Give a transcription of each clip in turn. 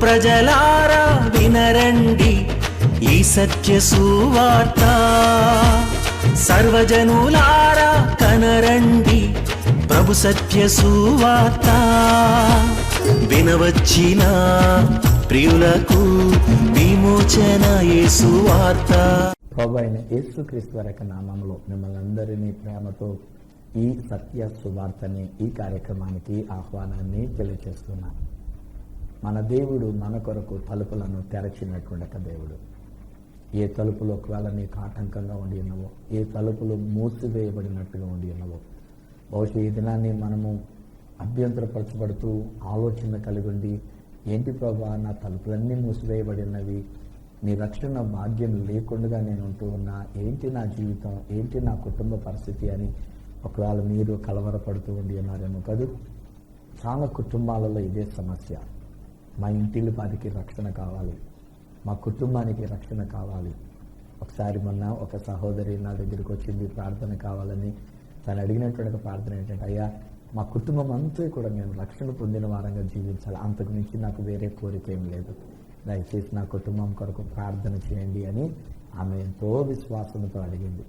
ప్రజలారా వినరండి ఈ సత్య సువార్త, సర్వజనులారా కనరండి ప్రభు సత్య సువార్త. వినవచ్చిన ప్రియులకు విమోచన యేసు వార్త. ప్రభు అయిన యేసుక్రీస్తు వారి యొక్క నామములో మిమ్మల్ని అందరినీ ప్రేమతో ఈ సత్య సువార్తని ఈ కార్యక్రమానికి ఆహ్వానాన్ని తెలియజేస్తున్నాను. మన దేవుడు మన కొరకు తలుపులను తెరచినటువంటి దేవుడు. ఏ తలుపులు ఒకవేళ నీకు ఆటంకంగా ఉండి ఉన్నవో, ఏ తలుపులు మూసివేయబడినట్టుగా ఉండి ఉన్నవో, బహుశా ఈ దినాన్ని మనము అభ్యంతరపరచబడుతూ ఆలోచన కలిగి ఉండి, ఏంటి ప్రభా నా తలుపులన్నీ మూసివేయబడి ఉన్నవి, నీ రక్షణ భాగ్యం లేకుండా నేను ఉంటూ ఉన్నా, ఏంటి నా జీవితం, ఏంటి నా కుటుంబ పరిస్థితి అని ఒకవేళ మీరు కలవరపడుతూ ఉండి ఉన్నారేమో కదూ. చాలా కుటుంబాలలో ఇదే సమస్య. మా ఇంటిల్లిపాదికి రక్షణ కావాలి, మా కుటుంబానికి రక్షణ కావాలి. ఒకసారి మొన్న ఒక సహోదరి నా దగ్గరికి వచ్చింది, ప్రార్థన కావాలని. తను అడిగినటువంటి ప్రార్థన ఏంటంటే, అయ్యా మా కుటుంబం అంతా కూడా మేము రక్షణ పొందిన వారంగా జీవించాలి, అంతకు మించి నాకు వేరే కోరిక ఏం లేదు, దయచేసి నా కుటుంబం కొరకు ప్రార్థన చేయండి అని ఆమె ఎంతో విశ్వాసంతో అడిగింది.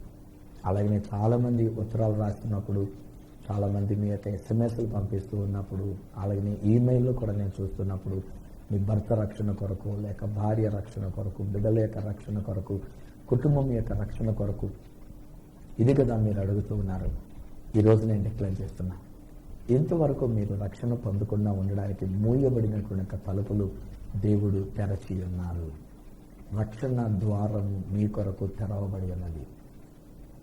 అలాగే చాలామంది ఉత్తరాలు రాస్తున్నప్పుడు, చాలామంది మీ యొక్క ఎస్ఎంఎస్లు పంపిస్తూ ఉన్నప్పుడు, అలాగే ఈమెయిల్లో కూడా నేను చూస్తున్నప్పుడు, మీ భర్త రక్షణ కొరకు, లేక భార్య రక్షణ కొరకు, బిడ్డల యొక్క రక్షణ కొరకు, కుటుంబం యొక్క రక్షణ కొరకు ఇది కదా మీరు అడుగుతూ ఉన్నారు. ఈరోజు నేను డిక్లేర్ చేస్తున్నా, ఇంతవరకు మీరు రక్షణ పొందకుండా ఉండడానికి మూయబడినటువంటి తలుపులు దేవుడు తెరచి ఉన్నారు. రక్షణ ద్వారము మీ కొరకు తెరవబడి ఉన్నది.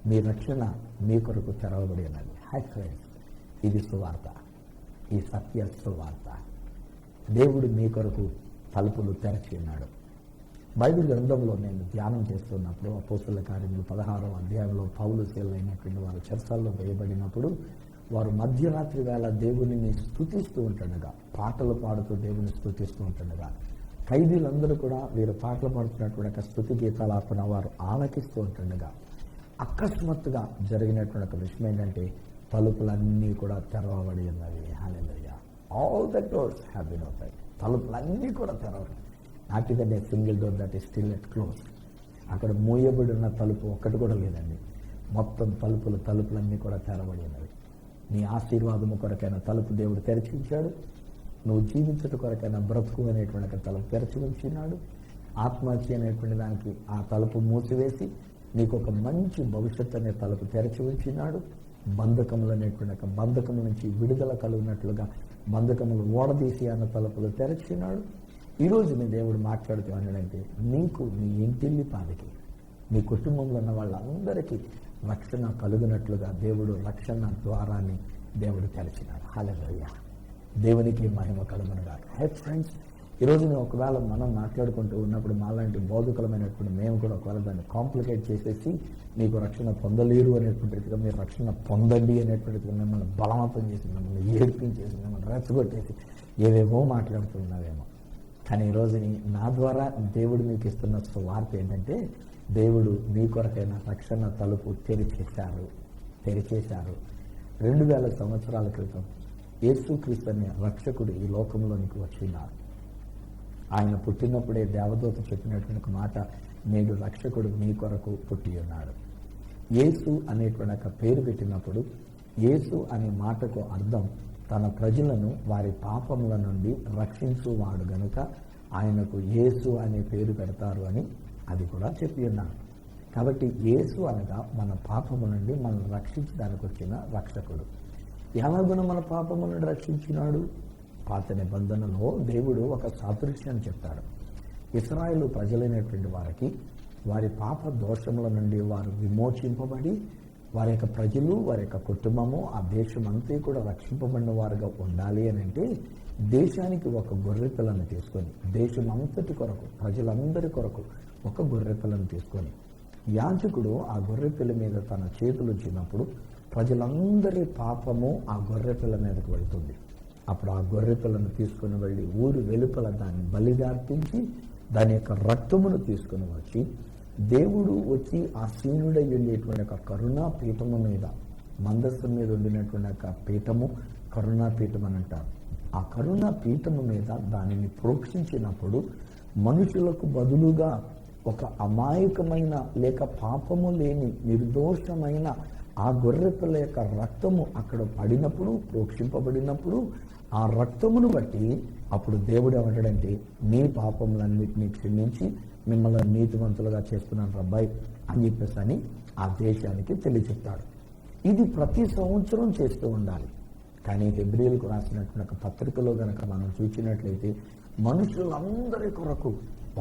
మీ రక్షణ మీ కొరకు తెరవబడి ఉన్నది. హై ఫ్రెండ్స్, ఇది సువార్త, ఈ సత్య సువార్త. దేవుడు మీ కొరకు తలుపులు తెరచి ఉన్నాడు. బైబిల్ గ్రంథంలో నేను ధ్యానం చేస్తున్నప్పుడు అపోస్తలుల కార్యములు 16వ అధ్యాయంలో పౌలు శీలైనటువంటి వారు చెరసాల్లో వేయబడినప్పుడు వారు మధ్యరాత్రి వేళ దేవునిని స్తుతిస్తూ ఉంటుండగా, పాటలు పాడుతూ దేవుని స్తుతిస్తూ ఉంటుండగా, ఖైదీలందరూ కూడా వీరు పాటలు పాడుతున్నటువంటి స్తుతి గీతాలాపన వారు ఆలకిస్తూ ఉంటుండగా, అకస్మాత్తుగా జరిగినటువంటి ఒక విషయం ఏంటంటే తలుపులన్నీ కూడా తెరవబడి ఉన్నవి. Hallelujah. All the doors have been open. తలుపులన్నీ కూడా తెరవబడి, not even a single door that is still at close. అక్కడ మూయబడి ఉన్న తలుపు ఒక్కటి కూడా లేదండి. మొత్తం తలుపులన్నీ కూడా తెరవబడి ఉన్నవి. నీ ఆశీర్వాదము కొరకైన తలుపు దేవుడు తెరిచి ఉంచాడు. నువ్వు జీవించట కొరకైనా బ్రతుకు అనేటువంటి తలుపు తెరిచి ఉంచినాడు. ఆత్మహత్య అనేటువంటి దానికి ఆ తలుపు మూసివేసి నీకు ఒక మంచి భవిష్యత్తు అనే తలుపు తెరిచి ఉంచినాడు. బంధకములు అనేటువంటి బంధకము నుంచి విడుదల కలిగినట్లుగా బంధకములు ఓడదీసి అన్న తలుపులు తెరిచినాడు. ఈరోజు నీ దేవుడు మాట్లాడుతూ అన్నాడంటే, నీకు నీ ఇంటిల్లి పాదికి, నీ కుటుంబంలో ఉన్న వాళ్ళందరికీ రక్షణ కలుగునట్లుగా దేవుడు రక్షణ ద్వారాన్ని దేవుడు తెరిచినాడు. హల్లెలూయా. దేవునికి మహిమ కలుగునుగాక. హై ఫ్రెండ్స్, ఈరోజు ఒకవేళ మనం మాట్లాడుకుంటూ ఉన్నప్పుడు మాలాంటి బోధకులమైనటువంటి మేము కూడా ఒకవేళ దాన్ని కాంప్లికేట్ చేసేసి మీకు రక్షణ పొందలేరు అనేటువంటి రీతిగా, మీరు రక్షణ పొందండి అనేటువంటిగా మిమ్మల్ని బలవంతం చేసి, మిమ్మల్ని ఏడ్పించేసి, మిమ్మల్ని రెచ్చగొట్టేసి ఏవేవో మాట్లాడుతూ ఉన్నావేమో. కానీ ఈరోజు నా ద్వారా దేవుడు మీకు ఇస్తున్న వార్త ఏంటంటే, దేవుడు మీ కొరకైన రక్షణ తలుపు తెరిచేశారు. 2000 సంవత్సరాల క్రితం యేసుక్రీస్తు అనే రక్షకుడు ఈ లోకంలోనికి వచ్చినారు. ఆయన పుట్టినప్పుడే దేవదూత చెప్పినటువంటి ఒక మాట, నేడు రక్షకుడు మీ కొరకు పుట్టి ఉన్నాడు. యేసు అనేటువంటి ఒక పేరు పెట్టినప్పుడు, యేసు అనే మాటకు అర్థం తన ప్రజలను వారి పాపముల నుండి రక్షించువాడు గనుక ఆయనకు యేసు అనే పేరు పెడతారు అని అది కూడా చెప్పి ఉన్నాడు. కాబట్టి యేసు అనగా మన పాపము నుండి మనల్ని రక్షించడానికి వచ్చిన రక్షకుడు. ఎలాగున మన పాపము నుండి రక్షించినాడు? పాత నిబంధనలో దేవుడు ఒక సాదృశ్యాన్ని చెప్తాడు. ఇశ్రాయేలు ప్రజలైనటువంటి వారికి వారి పాప దోషముల నుండి వారు విమోచింపబడి, వారి యొక్క ప్రజలు, వారి యొక్క కుటుంబము, ఆ దేశం అంతా కూడా రక్షింపబడిన వారుగా ఉండాలి అని అంటే, దేశానికి ఒక గొర్రె పిల్లను తీసుకొని, దేశం అంతటి కొరకు, ప్రజలందరి కొరకు ఒక గొర్రె పిల్లను తీసుకొని, యాజకుడు ఆ గొర్రె పిల్ల మీద తన చేతులు ఉంచినప్పుడు ప్రజలందరి పాపము ఆ గొర్రె పిల్ల మీదకు వెళ్తుంది. అప్పుడు ఆ గొర్రె పిల్లను తీసుకుని వెళ్ళి ఊరు వెలుపల దాన్ని బలిగా అర్పించి, దాని యొక్క రక్తమును తీసుకుని వచ్చి, దేవుడు వచ్చి ఆ సీనుడై వెళ్ళేటువంటి ఒక కరుణా పీఠము మీద, మందస్సు మీద ఉండినటువంటి ఒక పీఠము కరుణాపీఠం అని అంటారు. ఆ కరుణ పీఠము మీద దానిని ప్రోక్షించినప్పుడు మనుషులకు బదులుగా ఒక అమాయకమైన లేక పాపము లేని నిర్దోషమైన ఆ గొర్రెపిల్ల యొక్క రక్తము అక్కడ పడినప్పుడు, ప్రోక్షింపబడినప్పుడు ఆ రక్తమును బట్టి అప్పుడు దేవుడు ఏమంటాడంటే, నీ పాపములన్నిటినీ క్షమించి మిమ్మల్ని నీతివంతులుగా చేస్తున్నాను రబ్బాయి అని చెప్పేసి అని ఆ దేశానికి తెలియచెప్తాడు. ఇది ప్రతి సంవత్సరం చేస్తూ ఉండాలి. కానీ హెబ్రీయులకు రాసినటువంటి ఒక పత్రికలో గనక మనం చూసినట్లయితే మనుషులందరి కొరకు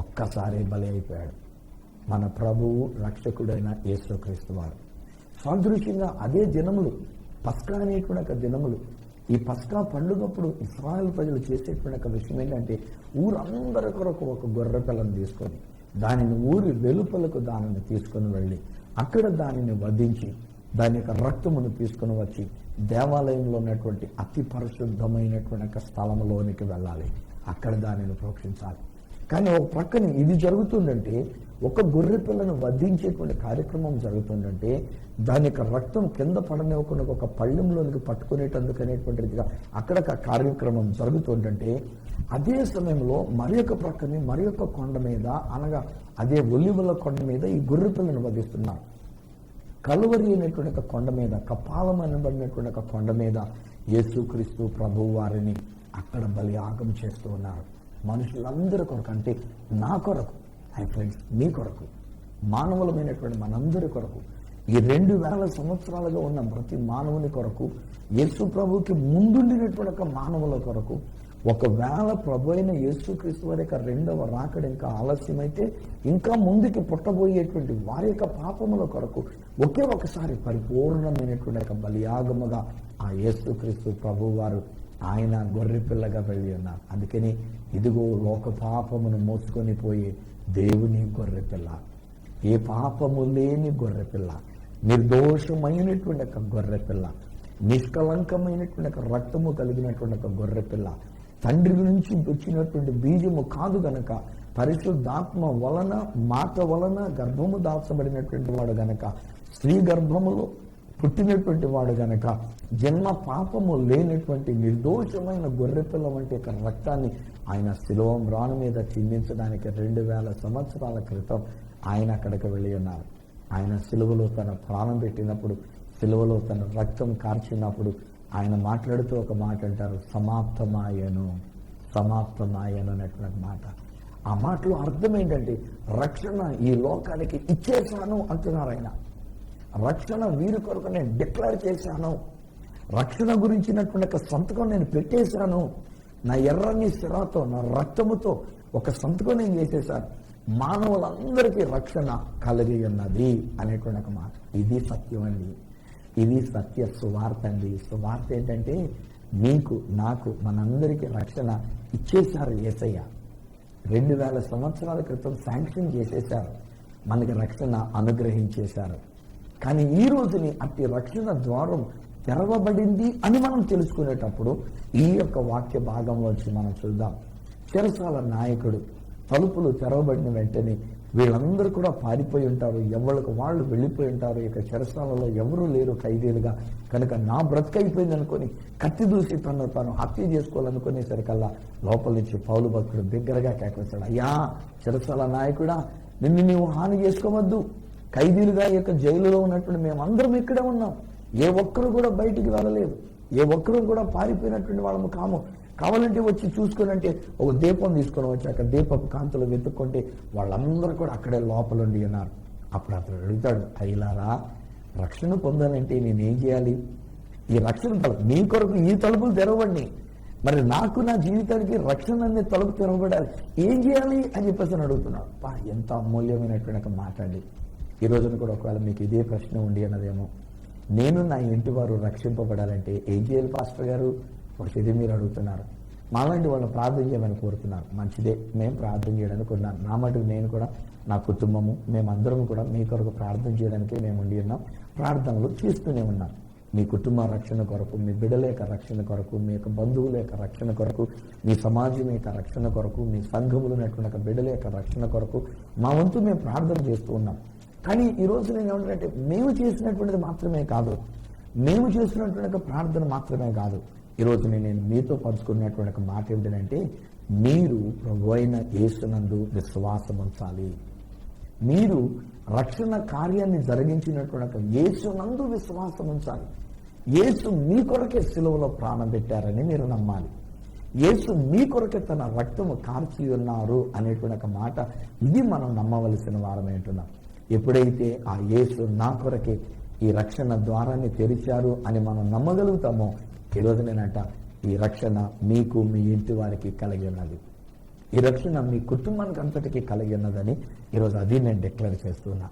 ఒక్కసారి బలి అయిపోయాడు మన ప్రభువు రక్షకుడైన యేసుక్రీస్తు వారు. సాదృశ్యంగా అదే దినములు, పస్కా అనేటువంటి ఒక దినములు, ఈ పస్కా పండుగప్పుడు ఇశ్రాయేలు ప్రజలు చేసేటువంటి ఒక విషయం ఏంటంటే, ఊరందరి కొరకు ఒక గొర్రె పిల్లను తీసుకొని దానిని ఊరి వెలుపలకు దానిని తీసుకొని వెళ్ళి అక్కడ దానిని వధించి దాని యొక్క రక్తమును తీసుకుని వచ్చి దేవాలయంలో ఉన్నటువంటి అతి పరిశుద్ధమైనటువంటి ఒక స్థలంలోనికి వెళ్ళాలి, అక్కడ దానిని ప్రోక్షించాలి. కానీ ఒక ప్రక్కన ఇది జరుగుతుందంటే, ఒక గొర్రె పిల్లను వధించేటువంటి కార్యక్రమం జరుగుతుందంటే దాని యొక్క రక్తం కింద పడనివ్వకుండా ఒక పళ్ళెంలోనికి పట్టుకునేటందుకనేటువంటి రీతిగా అక్కడ కార్యక్రమం జరుగుతుందంటే, అదే సమయంలో మరి ఒక ప్రక్కని మరి ఒక కొండ మీద, అనగా అదే ఒలివల కొండ మీద ఈ గొర్రె పిల్లను వధిస్తున్నారు. కలువరి అనేటువంటి ఒక కొండ మీద, కపాలం అనబడినటువంటి ఒక కొండ మీద యేసుక్రీస్తు ప్రభువు వారిని అక్కడ బలియాగం చేస్తూ ఉన్నారు. మనుషులందరి కొరకు, అంటే నా కొరకు, ఐ ఫ్రెండ్స్, మీ కొరకు, మానవులమైనటువంటి మనందరి కొరకు, ఈ 2000 సంవత్సరాలుగా ఉన్న ప్రతి మానవుని కొరకు, యేసు ప్రభుకి ముందుండినటువంటి ఒక మానవుల కొరకు, ఒకవేళ ప్రభు అయిన యేసుక్రీస్తు వారి యొక్క రెండవ రాకడ ఇంకా ఆలస్యమైతే ఇంకా ముందుకి పుట్టబోయేటువంటి వారి యొక్క పాపముల కొరకు ఒకే ఒకసారి పరిపూర్ణమైనటువంటి ఒక బలియాగముగా ఆ యేసుక్రీస్తు ప్రభు వారు ఆయన గొర్రె పిల్లగా వెళ్ళి ఉన్నారు. అందుకని ఇదిగో లోక పాపమును మోసుకొని పోయే దేవుని గొర్రె పిల్ల, ఏ పాపము లేని గొర్రె పిల్ల, నిర్దోషమైనటువంటి ఒక గొర్రె పిల్ల, నిష్కలంకమైనటువంటి ఒక రక్తము కలిగినటువంటి ఒక గొర్రె పిల్ల, తండ్రి నుంచి వచ్చినటువంటి బీజము కాదు గనక, పరిశుద్ధాత్మ వలన, మాట వలన గర్భము దాచబడినటువంటి వాడు గనక, స్త్రీ గర్భములో పుట్టినటువంటి వాడు గనక, జన్మ పాపము లేనటువంటి నిర్దోషమైన గొర్రెపిల్ల వంటి యొక్క రక్తాన్ని ఆయన శిలువ మ్రాను మీద చిందించడానికి 2000 సంవత్సరాల క్రితం ఆయన అక్కడికి వెళ్ళి ఉన్నారు. ఆయన శిలువలో తన ప్రాణం పెట్టినప్పుడు, శిలువలో తన రక్తం కార్చినప్పుడు ఆయన మాట్లాడుతూ ఒక మాట అంటారు, సమాప్తమాయను, సమాప్తమాయను అనేటువంటి మాట. ఆ మాటలో అర్థం ఏంటంటే, రక్షణ ఈ లోకానికి ఇచ్చేశాను అంటున్నారు ఆయన. రక్షణ వీరి కొరకు నేను డిక్లేర్ చేశాను, రక్షణ గురించినటువంటి ఒక సంతకం నేను పెట్టేశాను, నా ఎర్రని సిరాతో, నా రక్తముతో ఒక సంతకం నేను చేసేశాను, మానవులందరికీ రక్షణ కలిగి ఉన్నది అనేటువంటి ఒక మాట. ఇది సత్యం అండి, ఇది సత్య సువార్త అండి. సువార్త ఏంటంటే, మీకు నాకు మనందరికీ రక్షణ ఇచ్చేశారు యేసయ్య. 2000 సంవత్సరాల క్రితం శాంక్షన్ చేసేశారు, మనకి రక్షణ అనుగ్రహించేశారు. కానీ ఈ రోజుని అట్టి రక్షణ ద్వారం తెరవబడింది అని మనం తెలుసుకునేటప్పుడు ఈ యొక్క వాక్య భాగంలోంచి మనం చూద్దాం. చెరసాల నాయకుడు తలుపులు తెరవబడిన వెంటనే వీళ్ళందరూ కూడా పారిపోయి ఉంటారు, ఎవరికి వాళ్ళు వెళ్ళిపోయి ఉంటారు. ఇక చెరసాలలో ఎవరూ లేరు ఖైదీలుగా, కనుక నా బ్రతుకైపోయింది అనుకొని కత్తి దూసి తను హత్య చేసుకోవాలనుకునేసరికల్లా లోపల నుంచి పౌలు భక్తుడు బిగ్గరగా కేకవేశాడు, అయ్యా చెరసాల నాయకుడా, నిన్ను నీవు హాని చేసుకోవద్దు, ఖైదీలుగా ఈ యొక్క జైలులో ఉన్నటువంటి మేమందరం ఇక్కడే ఉన్నాం, ఏ ఒక్కరు కూడా బయటికి వెళ్ళలేదు, ఏ ఒక్కరు కూడా పారిపోయినటువంటి వాళ్ళము కాము, కావాలంటే వచ్చి చూసుకునంటే ఒక దీపం తీసుకొని వచ్చాక దీపపు కాంతులు వెతుక్కుంటే వాళ్ళందరూ కూడా అక్కడే లోపలుండి ఉన్నారు. అప్పుడు అతను అడుగుతాడు, అయ్యలారా, రక్షణ పొందాలంటే నేనేం చేయాలి? ఈ రక్షణ తలుపు నీ కొరకు ఈ తలుపులు తెరవండి, మరి నాకు నా జీవితానికి రక్షణ అనే తలుపు తెరవబడాలి, ఏం చేయాలి అని చెప్పేసి అడుగుతున్నాడు. ఎంత అమూల్యమైనటువంటి మాట్లాడి ఈ రోజున కూడా ఒకవేళ మీకు ఇదే ప్రశ్న ఉండి అన్నదేమో, నేను నా ఇంటి వారు రక్షింపబడాలంటే ఏం చేయాలి పాస్టర్ గారు? ఒక ఇది మీరు అడుగుతున్నారు. మాలాంటి వాళ్ళు ప్రార్థన చేయమని కోరుతున్నారు. మంచిదే, మేము ప్రార్థన చేయడానికి ఉన్నాను. నా మటుకు నేను కూడా, నా కుటుంబము, మేమందరం కూడా మీ కొరకు ప్రార్థన చేయడానికి మేము ఉండి ఉన్నాం, ప్రార్థనలు చేస్తూనే ఉన్నాం. మీ కుటుంబ రక్షణ కొరకు, మీ బిడ్డల యొక్క రక్షణ కొరకు, మీ యొక్క బంధువుల యొక్క రక్షణ కొరకు, మీ సమాజం యొక్క రక్షణ కొరకు, మీ సంఘములు ఉన్నటువంటి బిడ్డల యొక్క రక్షణ కొరకు మా వంతు మేము ప్రార్థన చేస్తూ ఉన్నాం. కానీ ఈ రోజు నేను ఏమంటానంటే, మేము చేసినటువంటిది మాత్రమే కాదు, మేము చేసినటువంటి ప్రార్థన మాత్రమే కాదు, ఈరోజు నేను మీతో పంచుకున్నటువంటి ఒక మాట ఏమిటంటే, మీరు ప్రభు అయిన యేసునందు విశ్వాసం ఉంచాలి. మీరు రక్షణ కార్యాన్ని జరిగించినటువంటి ఒక యేసునందు విశ్వాసం ఉంచాలి. యేసు మీ కొరకే సిలువలో ప్రాణం పెట్టారని మీరు నమ్మాలి. యేసు మీ కొరకే తన రక్తము కార్చి ఉన్నారు అనేటువంటి ఒక మాట, ఇది మనం నమ్మవలసిన వారమే ఉంటున్నాం. ఎప్పుడైతే ఆ యేసు నా కొరకే ఈ రక్షణ ద్వారాన్ని తెరిచారు అని మనం నమ్మగలుగుతామో, ఈరోజు నేనంట ఈ రక్షణ మీకు మీ ఇంటి వారికి కలిగి ఉన్నది. ఈ రక్షణ మీ కుటుంబానికి అంతటికీ కలిగి ఉన్నదని ఈరోజు అది నేను డిక్లేర్ చేస్తున్నా.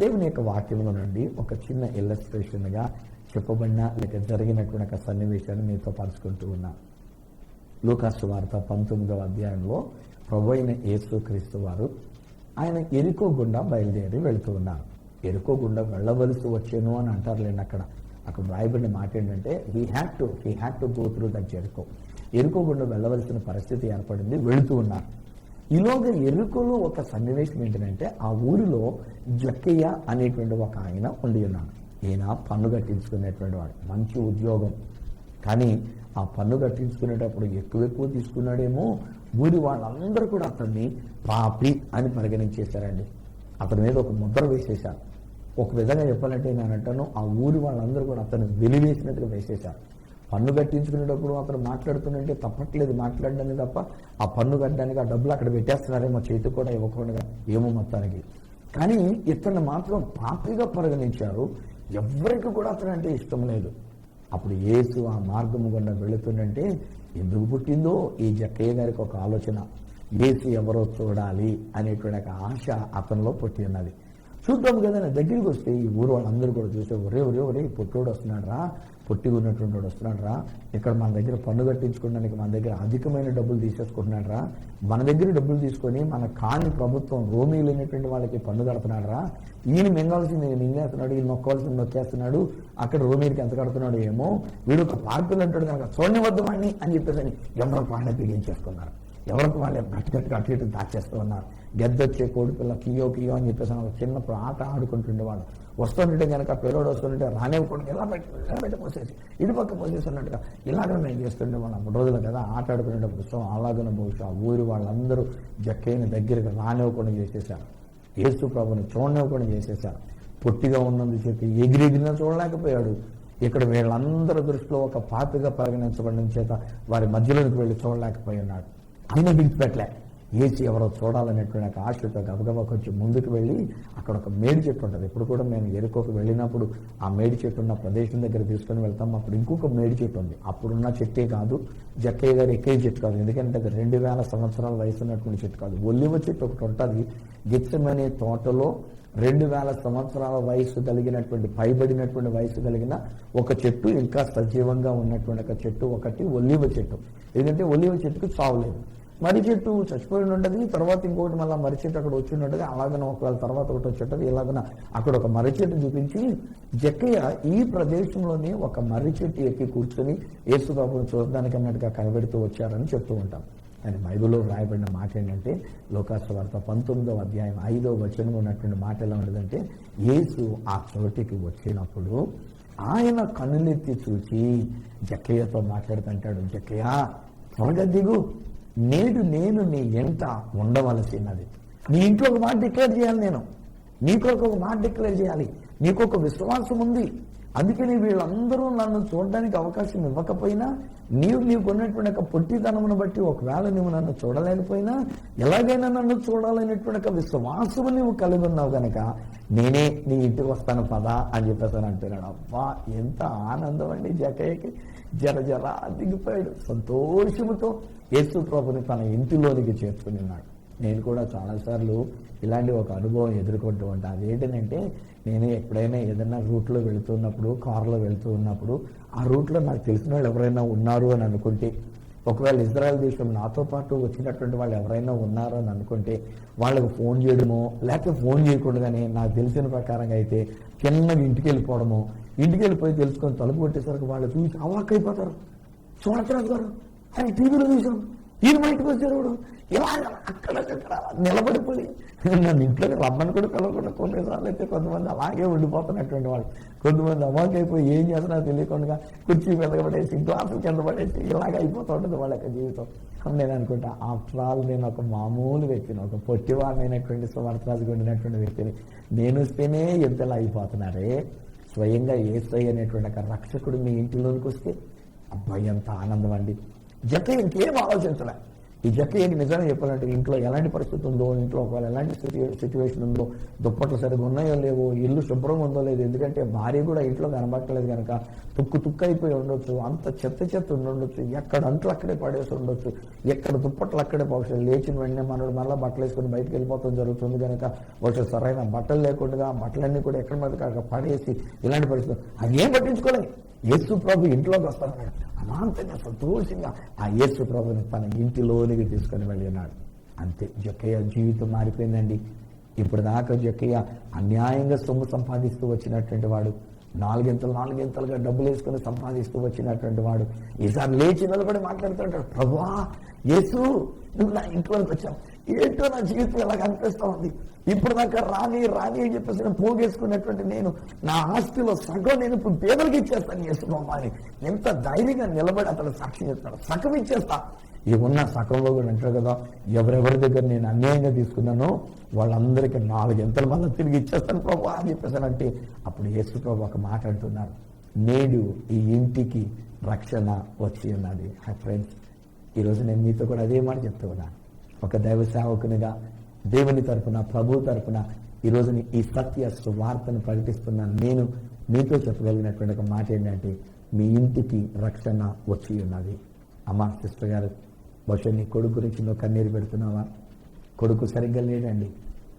దేవుని యొక్క వాక్యంలో నుండి ఒక చిన్న ఇల్లస్ట్రేషన్గా చెప్పబడిన లేక జరిగినటువంటి ఒక సన్నివేశాన్ని మీతో పంచుకుంటూ ఉన్నా. లూకాసు వార్త 19వ అధ్యాయంలో ప్రభు అయిన యేసుక్రీస్తు వారు ఆయన ఎరికో గుండా బయలుదేరి వెళుతూ ఉన్నారు. ఎరికో గుండా వెళ్ళవలసి వచ్చాను అని అంటారులేండి. అక్కడ రాయబడిన మాట ఏంటంటే he had to go through that Jericho. ఎరుకో గుండా వెళ్ళవలసిన పరిస్థితి ఏర్పడింది, వెళుతూ ఉన్నారు. ఈలోగా ఎరుకోలో ఒక సన్నివేశం ఏంటంటే, ఆ ఊరిలో జక్కయ్య అనేటువంటి ఒక ఆయన ఉండి ఉన్నాడు. ఈయన పన్ను కట్టించుకునేటువంటి వాడు, మంచి ఉద్యోగం. కానీ ఆ పన్ను కట్టించుకునేటప్పుడు ఎక్కువ తీసుకున్నాడేమో, ఊరి వాళ్ళందరూ కూడా అతన్ని పాపి అని పరిగణించేశారండి. అతని మీద ఒక ముద్ర వేసేశారు. ఒక విధంగా చెప్పాలంటే నేను అంటాను, ఆ ఊరి వాళ్ళందరూ కూడా అతను వెలివేసినట్టుగా వేసేశారు. పన్ను కట్టించుకునేటప్పుడు అతను మాట్లాడుతుంటే తప్పట్లేదు మాట్లాడడానికి తప్ప, ఆ పన్ను కట్టడానికి ఆ డబ్బులు అక్కడ పెట్టేస్తున్నారేమో, చేతి కూడా ఇవ్వకుండా ఏమో మొత్తానికి. కానీ ఇతన్ని మాత్రం పాపిగా పరిగణించారు. ఎవరికి కూడా అతను అంటే ఇష్టం లేదు. అప్పుడు యేసు ఆ మార్గము గుండా వెళుతుందంటే, ఎందుకు పుట్టిందో ఈ జక్కయ్య గారికి ఒక ఆలోచన, యేసు ఎవరో చూడాలి అనేటువంటి ఒక ఆశ అతనిలో పుట్టి ఉన్నది. చూద్దాం కదా దగ్గరికి వస్తే ఈ ఊరు వాళ్ళందరూ కూడా చూసే, ఒరే పొట్టోడు వస్తున్నాడు రా, పొట్టిగా ఉన్నటువంటి వాడు వస్తున్నాడు రా, ఇక్కడ మన దగ్గర పన్ను కట్టించుకోవడానికి మన దగ్గర అధికమైన డబ్బులు తీసేసుకుంటున్నాడు రా, మన దగ్గర డబ్బులు తీసుకొని మన కాని ప్రభుత్వం రోమీలు అనేటువంటి వాళ్ళకి పన్ను కడుతున్నాడు రా, ఈయన మింగాల్సింది మింగేస్తున్నాడు, ఈయన నొక్కాల్సింది నొక్కేస్తున్నాడు, అక్కడ రోమీలకి ఎంత కడుతున్నాడు ఏమో, వీడు ఒక పార్కులు అంటాడు కనుక చూడని వద్దు వాడిని అని చెప్పేసి ఎవరికి వాళ్ళే బిగించేసుకున్నారు. ఎవరికి వాళ్ళే గట్టిగా అటు ఇటు దాచేస్తూ ఉన్నారు. గెద్దొచ్చే కోడి పిల్ల కియో అని చెప్పేసి ఒక చిన్న ఆట ఆడుకుంటుండేవాడు. వస్తుంటే కనుక పిల్లడు వస్తుంటే రానివ్వకుండా ఇలా పెట్టి పోసేసి ఇటు పక్క పోసేస్తున్నట్టుగా ఇలాగ మేము చేస్తుండేవాళ్ళం. అప్పుడు రోజులు కదా ఆట ఆడుకునేటప్పుడు. సో అలాగనే బహుశా ఊరి వాళ్ళందరూ జక్కయ్యని దగ్గరికి రానివ్వకుండా చేసేశారు. యేసు ప్రభుని చూడనివ్వకుండా చేసేశారు. పొట్టిగా ఉన్నందుకు చెప్పి ఎగిరిగినా చూడలేకపోయాడు. ఇక్కడ వీళ్ళందరి దృష్టిలో ఒక పాపిగా పరిగణించబడిన చేత వారి మధ్యలోకి వెళ్ళి చూడలేకపోయి ఉన్నాడు. ఆయన విడిచిపెట్టలే. ఏసి ఎవరో చూడాలనేటువంటి ఆశతో గబగబా కొంచెం ముందుకు వెళ్ళి అక్కడ ఒక మేడి చెట్టు ఉంటుంది. ఇప్పుడు కూడా మేము ఎరుకోకు వెళ్ళినప్పుడు ఆ మేడి చెట్టు ఉన్న ప్రదేశం దగ్గర తీసుకొని వెళ్తాం. అప్పుడు ఇంకొక మేడి చెట్టు ఉంది. అప్పుడున్న చెట్టే కాదు, జక్కయ్య గారు ఎక్కే చెట్టు కాదు, ఎందుకంటే అది 2000 సంవత్సరాల వయసు ఉన్నటువంటి చెట్టు కాదు. ఒలివ చెట్టు ఒకటి ఉంటుంది. గెత్సెమనే తోటలో 2000 సంవత్సరాల వయసు కలిగినటువంటి పైబడినటువంటి వయసు కలిగిన ఒక చెట్టు, ఇంకా సజీవంగా ఉన్నటువంటి ఒక చెట్టు ఒకటి ఒలివ చెట్టు. ఎందుకంటే ఒలివ చెట్టుకు చావులేదు. మర్రి చెట్టు చచ్చిపోయి ఉంటుంది, తర్వాత ఇంకొకటి మళ్ళీ మర్రి చెట్టు అక్కడ వచ్చి ఉంటుంది. అలాగనే ఒకవేళ తర్వాత ఒకటి వచ్చి ఉంటుంది. ఇలాగన అక్కడ ఒక మర్రి చెట్టు చూపించి జక్కయ్య ఈ ప్రదేశంలోనే ఒక మర్రి చెట్టు ఎక్కి కూర్చొని యేసుబాబును చూడడానికి అన్నట్టుగా కనబెడుతూ వచ్చారని చెప్తూ ఉంటాం. అని బైబిల్లో వ్రాయబడిన మాట ఏంటంటే, లూకాసు వార్త 19వ అధ్యాయం 5వ వచనం ఉన్నటువంటి మాట ఎలా ఉండదంటే, యేసు ఆ చోటికి వచ్చినప్పుడు ఆయన కన్నులెత్తి చూచి జక్కయ్యతో మాట్లాడుతుంటాడు, జక్కయ్య త్వరగా దిగు, నేడు నేను నీ ఎంట ఉండవలసినది. నీ ఇంట్లో ఒక మాట డిక్లేర్ చేయాలి, నేను నీకొక ఒక మాట డిక్లేర్ చేయాలి. నీకొక విశ్వాసం ఉంది, అందుకని వీళ్ళందరూ నన్ను చూడడానికి అవకాశం ఇవ్వకపోయినా, నీకున్నటువంటి ఒక పొట్టితనమును బట్టి ఒకవేళ నువ్వు నన్ను చూడలేకపోయినా, ఎలాగైనా నన్ను చూడాలనేటువంటి ఒక విశ్వాసం నువ్వు కలిగి ఉన్నావు కనుక నేనే నీ ఇంటికి వస్తాను పదా అని చెప్పేసి అంటున్నాడు. అబ్బా ఎంత ఆనందం అండి! జక్కయ్యకి జర దిగిపోయాడు. సంతోషముతో యేసు ప్రభుని తన ఇంటిలోనికి చేర్చుకుని ఉన్నాడు. నేను కూడా చాలాసార్లు ఇలాంటి ఒక అనుభవం ఎదుర్కొంటూ ఉంటాను. అదేంటంటే, నేను ఎప్పుడైనా ఏదైనా రూట్లో వెళుతున్నప్పుడు, కారులో వెళుతూ ఉన్నప్పుడు, ఆ రూట్లో నాకు తెలిసిన వాళ్ళు ఎవరైనా ఉన్నారు అని అనుకుంటే, ఒకవేళ ఇజ్రాయెల్ దేశం నాతో పాటు వచ్చినటువంటి వాళ్ళు ఎవరైనా ఉన్నారో అని అనుకుంటే, వాళ్ళకు ఫోన్ చేయడమో లేకపోతే ఫోన్ చేయకూడదని నాకు తెలిసిన ప్రకారంగా అయితే చిన్నగా ఇంటికి వెళ్ళిపోవడమో, ఇంటికి వెళ్ళిపోయి తెలుసుకొని తలుపు కొట్టేసరికి వాళ్ళు చూసి అవాక్కైపోతారు. చూడరాజు గారు ఆయన టీవీలో చూసాం, ఈయన మా ఇంటికి వచ్చేవాడు ఇలా అక్కడక్కడ నిలబడిపోయి నన్ను ఇంట్లోకి రమ్మని కూడా పిలవకుండా కొన్నిసార్లు అయితే కొంతమంది అలాగే ఉండిపోతున్నటువంటి వాళ్ళు, కొంతమంది అవాకైపోయి ఏం చేస్తున్నా తెలియకుండా కుర్చీ మీద పడేసి గ్లాసుల కింద పడేసి ఇలాగ అయిపోతూ ఉంటుంది వాళ్ళ యొక్క జీవితం. నేను అనుకుంటా, ఆఫ్టర్ ఆల్ నేను ఒక మామూలు వ్యక్తిని, ఒక పొట్టివాడినైనటువంటి సువార్తరాజుగా ఉండినటువంటి వ్యక్తిని, నేను వస్తేనే ఎంతలా అయిపోతున్నారే, స్వయంగా యేసయ్య అనేటువంటి ఒక రక్షకుడు మీ ఇంటిలోనికి వస్తే అబ్బాయి ఎంత ఆనందం అండి. జక్కయ్య ఇంకేం ఆలోచించలే. ఈ జక్కయ్యకి నిజంగా చెప్పాలంటే ఇంట్లో ఎలాంటి పరిస్థితి ఉందో, ఇంట్లో ఒకవేళ ఎలాంటి సిచ్యువేషన్ ఉందో, దుప్పట్లు సరిగ్గా ఉన్నాయో లేవో, ఇల్లు శుభ్రంగా ఉందో లేదు, ఎందుకంటే భార్య కూడా ఇంట్లో కనబట్టలేదు కనుక తుక్కు అయిపోయి ఉండొచ్చు, అంత చెత్త ఉండొచ్చు, ఎక్కడ అంట్లు అక్కడే పడేసి ఉండొచ్చు, ఎక్కడ దుప్పట్లు అక్కడే బహుశా లేచిన వెంటనే మనోడు మళ్ళీ బట్టలు వేసుకుని బయటకు వెళ్ళిపోవడం జరుగుతుంది కనుక బహుశా సరైన బట్టలు లేకుండా బట్టలన్నీ కూడా ఎక్కడ మీద కాక పడేసి ఇలాంటి పరిస్థితి అదేం పట్టించుకోలేదు. యేసు ప్రభు ఇంట్లోకి వస్తానన్నాడు. అమాంతంగా సంతోషంగా ఆ యేసు ప్రభుని తన ఇంటిలోనికి తీసుకొని వెళ్ళినాడు. అంతే, జక్కయ్య జీవితం మారిపోయిందండి. ఇప్పుడు దాకా జక్కయ్య అన్యాయంగా సొమ్ము సంపాదిస్తూ వచ్చినటువంటి వాడు, నాలుగింతలుగా డబ్బులు వేసుకుని సంపాదిస్తూ వచ్చినటువంటి వాడు ఈసారి లేచి నిలబడి మాట్లాడుతుంటాడు, ప్రభువా యేసు నువ్వు నా ఇంట్లోకి వచ్చావు, ఏంటో నా జీవితం ఎలా కనిపిస్తా ఉంది, ఇప్పుడు దాకా రాని అని చెప్పేసి నేను పోగేసుకున్నటువంటి నేను నా ఆస్తిలో సగం నేను ఇప్పుడు పేదలకు ఇచ్చేస్తాను యేసు బాబా అని ఎంత ధైర్యంగా నిలబడి అతను సాక్షి చెప్తాడు. సగం ఇచ్చేస్తా, ఈ ఉన్న సగంలో కూడా అంటారు కదా, ఎవరెవరి దగ్గర నేను అన్యాయంగా తీసుకున్నానో వాళ్ళందరికీ 4 ఇంతలు మళ్ళీ తిరిగి ఇచ్చేస్తాను ప్రభు అని చెప్పేసానంటే అప్పుడు యేసు ప్రభు ఒక మాట అంటున్నారు, నేడు ఈ ఇంటికి రక్షణ వచ్చి ఉన్నది. హై ఫ్రెండ్స్, ఈరోజు నేను మీతో కూడా అదే మాట చెప్తూ ఉన్నాను. ఒక దైవ సేవకునిగా దేవుని తరపున, ప్రభు తరపున ఈరోజు ఈ సత్య సువార్తను ప్రకటిస్తున్నాను. నేను మీతో చెప్పగలిగినటువంటి ఒక మాట ఏంటంటే, మీ ఇంటికి రక్షణ వచ్చి ఉన్నది. అమ్మా సిస్టర్ గారు, బహుశా నీ కొడుకు గురించి నువ్వు కన్నీరు పెడుతున్నావా? కొడుకు సరిగ్గా లేదండి,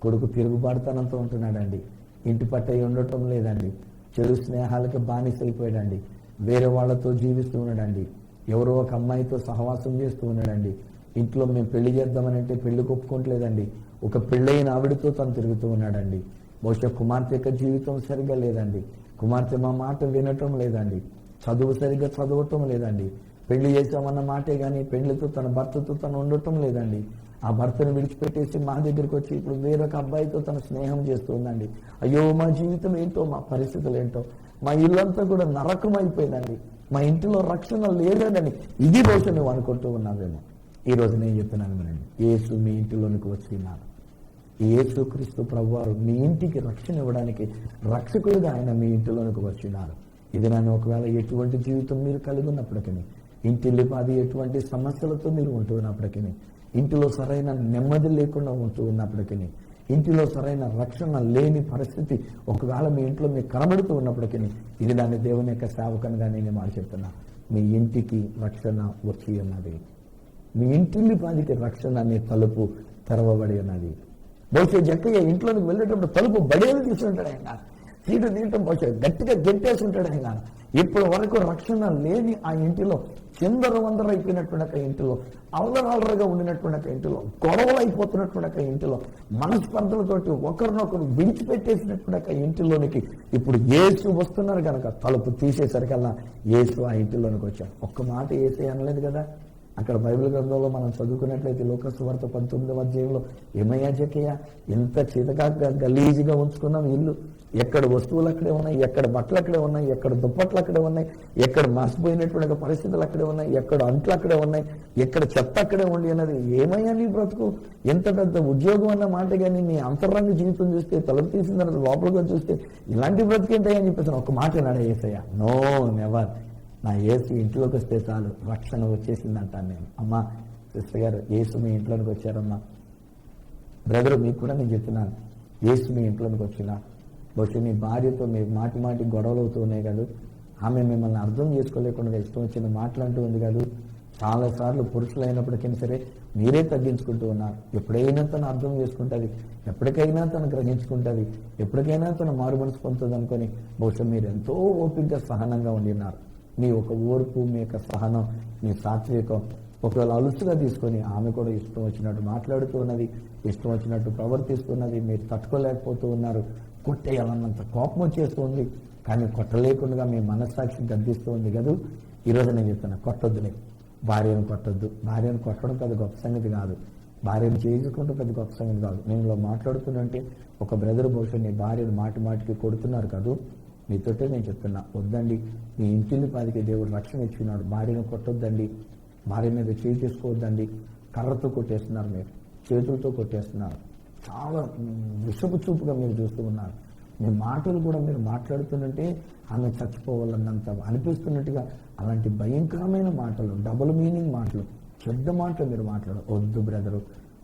కొడుకు తిరుగుబాటుతనంతో ఉంటున్నాడండి, ఇంటి పట్టయి ఉండటం లేదండి, చెడు స్నేహాలకి బానిసైపోయాడండి, వేరే వాళ్ళతో జీవిస్తూ ఉన్నాడండి, ఎవరో ఒక అమ్మాయితో సహవాసం చేస్తూ ఉన్నాడండి, ఇంట్లో మేము పెళ్లి చేద్దామని అంటే పెళ్లి ఒప్పుకోవట్లేదండి, ఒక పెళ్ళైన ఆవిడతో తను తిరుగుతూ ఉన్నాడండి, బహుశా కుమార్తె యొక్క జీవితం సరిగ్గా లేదండి, కుమార్తె మా మాట వినటం లేదండి, చదువు సరిగ్గా చదవటం లేదండి, పెళ్లి చేసామన్న మాటే కానీ పెళ్లితో తన భర్తతో తను ఉండటం లేదండి, ఆ భర్తను విడిచిపెట్టేసి మా దగ్గరికి వచ్చి ఇప్పుడు వేరొక అబ్బాయితో తన స్నేహం చేస్తూ ఉందండి. అయ్యో మా జీవితం ఏంటో, మా పరిస్థితులు ఏంటో, మా ఇల్లంతా కూడా నరకం అయిపోయిందండి, మా ఇంటిలో రక్షణ లేదండి. ఇది బహుశా నువ్వు అనుకుంటూ ఉన్నావేమో. ఈ రోజు నేను చెప్తున్నాను వినండి, యేసు మీ ఇంటిలోనికి వచ్చినాడు. యేసు క్రీస్తు ప్రభువారు మీ ఇంటికి రక్షణ ఇవ్వడానికి రక్షకుడిగా ఆయన మీ ఇంటిలోనికి వచ్చినారు. ఇది నన్ను ఒకవేళ ఎటువంటి జీవితం మీరు కలిగి ఉన్నప్పటికీ, ఇంటిల్లిపాది ఎటువంటి సమస్యలతో మీరు ఉంటూ ఉన్నప్పటికీ, ఇంటిలో సరైన నెమ్మది లేకుండా ఉంటూ ఉన్నప్పటికీ, ఇంటిలో సరైన రక్షణ లేని పరిస్థితి ఒకవేళ మీ ఇంట్లో మీకు కనబడుతూ ఉన్నప్పటికీ, ఇది దాన్ని దేవుని యొక్క సేవకునిగా నేను మాట చెప్తున్నా, మీ ఇంటికి రక్షణ వచ్చి ఉన్నది. మీ ఇంటిల్లిపాదికి రక్షణ అనే తలుపు తెరవబడి ఉన్నది. బహుశా జక్కయ్య ఇంట్లోకి వెళ్ళేటప్పుడు తలుపు బడేలు తీసుకుంటాడు ఆయన, సీటు తీయటం బహుశా గట్టిగా గెంటేసి ఉంటాడు ఆయన. ఇప్పటి వరకు రక్షణ లేని ఆ ఇంటిలో, చిందరవందర అయిపోయినటువంటి ఇంటిలో, అల్లరల్లరగా ఉండినటువంటి ఇంటిలో, గొడవలు అయిపోతున్నటువంటి ఇంటిలో, మనస్పర్ధలతోటి ఒకరినొకరు విడిచిపెట్టేసినటువంటి ఇంటిలోనికి ఇప్పుడు యేసు వస్తున్నారు కనుక తలుపు తీసేసరికల్లా యేసు ఆ ఇంటిలోనికి వచ్చాడు. ఒక్క మాట యేసే అనలేదు కదా. అక్కడ బైబిల్ గ్రంథంలో మనం చదువుకున్నట్లయితే లోకసువార్త 19వ అధ్యాయంలో, ఏమయ్యా జక్కయ్య ఎంత చితగా గలీజుగా ఉంచుకున్నాం ఇల్లు, ఎక్కడ వస్తువులు అక్కడే ఉన్నాయి, ఎక్కడ బట్టలు అక్కడే ఉన్నాయి, ఎక్కడ దుప్పట్లు అక్కడే ఉన్నాయి, ఎక్కడ మర్చిపోయినటువంటి పరిస్థితులు అక్కడే ఉన్నాయి, ఎక్కడ అంట్లు అక్కడే ఉన్నాయి, ఎక్కడ చెత్త అక్కడే ఉండి అన్నది. ఏమయ్యా నీ బ్రతుకు, ఎంత పెద్ద ఉద్యోగం అన్న మాట కానీ నీ అంతరంగ జీవితం చూస్తే, తలుపు తీసిన తర్వాత లోపలిగా చూస్తే ఇలాంటి బ్రతుకేంటయ్యా అని చెప్పేసి ఒక్క మాట నాడే యేసయ్య, నో నెవర్, నా యేసు ఇంట్లోకి వస్తే చాలు రక్షణ వచ్చేసిందంటాను నేను. అమ్మా సిస్టర్ గారు, యేసు మీ ఇంట్లోనికి వచ్చారమ్మా. బ్రదర్, మీకు కూడా నేను చెప్తున్నాను, యేసు మీ ఇంట్లోనికి వచ్చినా బహుశా మీ భార్యతో మీరు మాటి గొడవలు అవుతూ ఉన్నాయి కాదు, ఆమె మిమ్మల్ని అర్థం చేసుకోలేకుండా ఇష్టం వచ్చిన మాట్లాడుతూ ఉంది కాదు. చాలాసార్లు పురుషులు అయినప్పటికీ సరే మీరే తగ్గించుకుంటూ ఉన్నారు. ఎప్పుడైనా తను అర్థం చేసుకుంటుంది, ఎప్పటికైనా తను గ్రహించుకుంటుంది, ఎప్పటికైనా తను మారు మనసు పొందుతుంది అనుకొని బహుశా మీరు ఎంతో ఓపికగా సహనంగా ఉండి ఉన్నారు. మీ ఒక ఓర్పు, మీ యొక్క సహనం, మీ సాత్వికం ఒకవేళ అలుసుగా తీసుకొని ఆమె కూడా ఇష్టం వచ్చినట్టు మాట్లాడుతూ ఉన్నది, ఇష్టం వచ్చినట్టు ప్రవర్తిస్తున్నది, మీరు తట్టుకోలేకపోతూ ఉన్నారు. కొట్టేయాలన్నంత కోపం వచ్చేస్తుంది, కానీ కొట్టలేకుండా మీ మనస్సాక్షి గద్దిస్తూ ఉంది కదా. ఈరోజు నేను చెప్తున్నా, కొట్టొద్దులే, భార్యను కొట్టద్దు. భార్యను కొట్టడం పెద్ద గొప్ప సంగతి కాదు, భార్యను చేసుకుంటూ పెద్ద గొప్ప సంగతి కాదు. నేను ఇలా మాట్లాడుతున్నంటే ఒక బ్రదర్ బహుశా నీ భార్యను మాటికి కొడుతున్నారు కాదు, మీతోటే నేను చెప్తున్నా, వద్దండి. మీ ఇంటిని పాదికి దేవుడు రక్షణ ఇచ్చినాడు. భార్యను కొట్టొద్దండి, భార్య మీద చేయి చేసుకోవద్దండి. కర్రతో కొట్టేస్తున్నారు, మీరు చేతులతో కొట్టేస్తున్నారు. చాలా విషపు చూపుగా మీరు చూస్తూ ఉన్నారు. మీ మాటలు కూడా మీరు మాట్లాడుతున్నట్టే ఆమె చచ్చిపోవాలన్నంత అనిపిస్తున్నట్టుగా అలాంటి భయంకరమైన మాటలు, డబుల్ మీనింగ్ మాటలు, చెడ్డ మాటలు మీరు వద్దు బ్రదరు.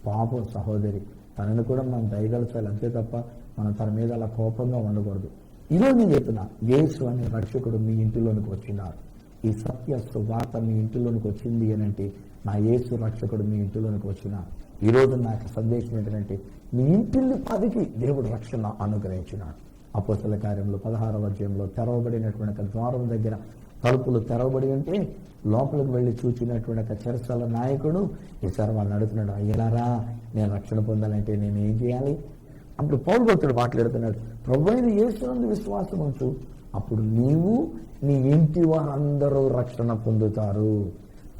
పాపం సహోదరి, తనను కూడా మనం దయగలచాలి, అంతే తప్ప మనం తన మీద అలా కోపంగా ఉండకూడదు. ఈరోజు నేను చెప్తున్నా, యేసు అనే రక్షకుడు మీ ఇంటిలోనికి వచ్చినారు. ఈ సత్య సువార్త మీ ఇంటిలోనికి వచ్చింది అనంటే నా యేసు రక్షకుడు మీ ఇంటిలోనికి వచ్చినారు. ఈరోజు నాకు సందేశం ఏంటంటే మీ ఇంటిల్ని పదికి దేవుడు రక్షణ అనుగ్రహించినాడు. అపోస్తల కార్యంలో 16వ అధ్యాయంలో తెరవబడినటువంటి ద్వారం దగ్గర తలుపులు తెరవబడి ఉంటే లోపలికి వెళ్లి చూచినటువంటి చెరసాల నాయకుడు ఈసారి వాళ్ళని అడుగుతున్నాడు, అయ్యలారా నేను రక్షణ పొందాలంటే నేను ఏం చేయాలి? అప్పుడు పౌలు భక్తుడు మాట్లాడుతున్నాడు, ప్రభువైన యేసునందు విశ్వాసం ఉంచు, అప్పుడు నీవు నీ ఇంటి వారందరూ రక్షణ పొందుతారు.